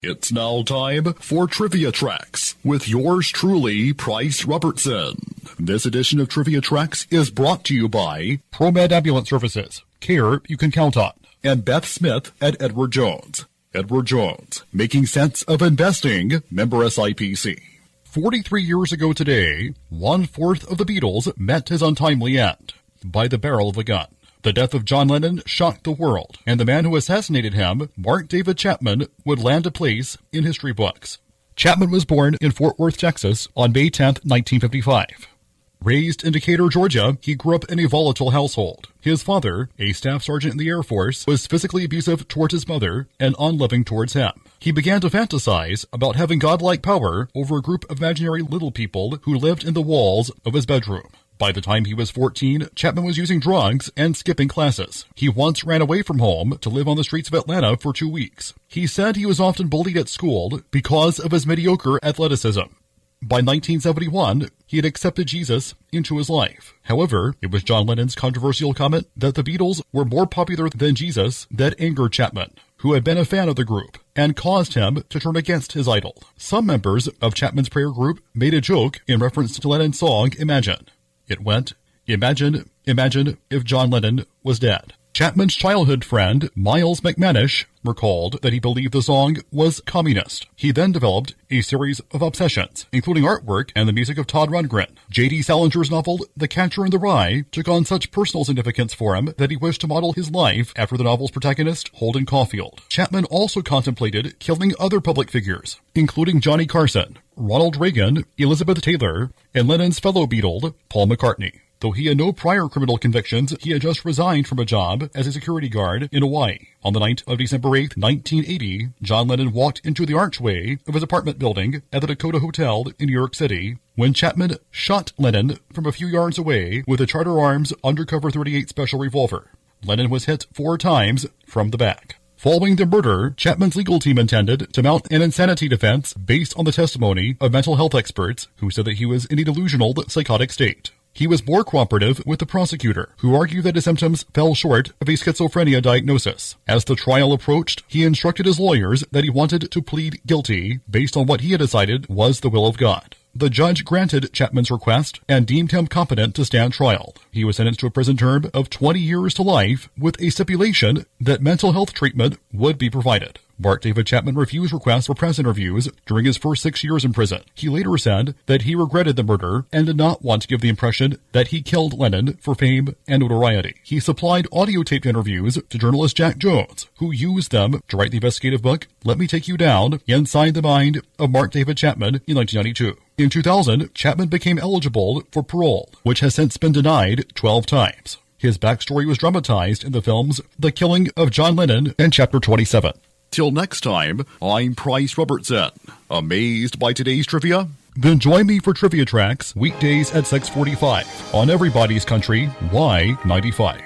It's now time for Trivia Tracks with yours truly, Price Robertson. This edition of Trivia Tracks is brought to you by ProMed Ambulance Services, care you can count on, and Beth Smith at Edward Jones. Edward Jones, making sense of investing, member SIPC. 43 years ago today, 1/4 of the Beatles met his untimely end by the barrel of a gun. The death of John Lennon shocked the world, and the man who assassinated him, Mark David Chapman, would land a place in history books. Chapman was born in Fort Worth, Texas, on May 10, 1955. Raised in Decatur, Georgia, he grew up in a volatile household. His father, a staff sergeant in the Air Force, was physically abusive towards his mother and unloving towards him. He began to fantasize about having godlike power over a group of imaginary little people who lived in the walls of his bedroom. By the time he was 14, Chapman was using drugs and skipping classes. He once ran away from home to live on the streets of Atlanta for 2 weeks. He said he was often bullied at school because of his mediocre athleticism. By 1971, he had accepted Jesus into his life. However, it was John Lennon's controversial comment that the Beatles were more popular than Jesus that angered Chapman, who had been a fan of the group, and caused him to turn against his idol. Some members of Chapman's prayer group made a joke in reference to Lennon's song, Imagine. It went, imagine if John Lennon was dead. Chapman's childhood friend, Miles McManus, recalled that he believed the song was communist. He then developed a series of obsessions, including artwork and the music of Todd Rundgren. J.D. Salinger's novel, The Catcher in the Rye, took on such personal significance for him that he wished to model his life after the novel's protagonist, Holden Caulfield. Chapman also contemplated killing other public figures, including Johnny Carson, Ronald Reagan, Elizabeth Taylor, and Lennon's fellow Beatle, Paul McCartney. Though he had no prior criminal convictions, he had just resigned from a job as a security guard in Hawaii. On the night of December 8, 1980, John Lennon walked into the archway of his apartment building at the Dakota Hotel in New York City when Chapman shot Lennon from a few yards away with a Charter Arms undercover .38 special revolver. Lennon was hit 4 times from the back. Following the murder, Chapman's legal team intended to mount an insanity defense based on the testimony of mental health experts who said that he was in a delusional psychotic state. He was more cooperative with the prosecutor, who argued that his symptoms fell short of a schizophrenia diagnosis. As the trial approached, he instructed his lawyers that he wanted to plead guilty based on what he had decided was the will of God. The judge granted Chapman's request and deemed him competent to stand trial. He was sentenced to a prison term of 20 years to life with a stipulation that mental health treatment would be provided. Mark David Chapman refused requests for press interviews during his first 6 years in prison. He later said that he regretted the murder and did not want to give the impression that he killed Lennon for fame and notoriety. He supplied audio-taped interviews to journalist Jack Jones, who used them to write the investigative book, Let Me Take You Down, Inside the Mind of Mark David Chapman in 1992. In 2000, Chapman became eligible for parole, which has since been denied 12 times. His backstory was dramatized in the films The Killing of John Lennon and Chapter 27. Till next time, I'm Price Robertson. Amazed by today's trivia? Then join me for Trivia Tracks weekdays at 6:45 on Everybody's Country Y95.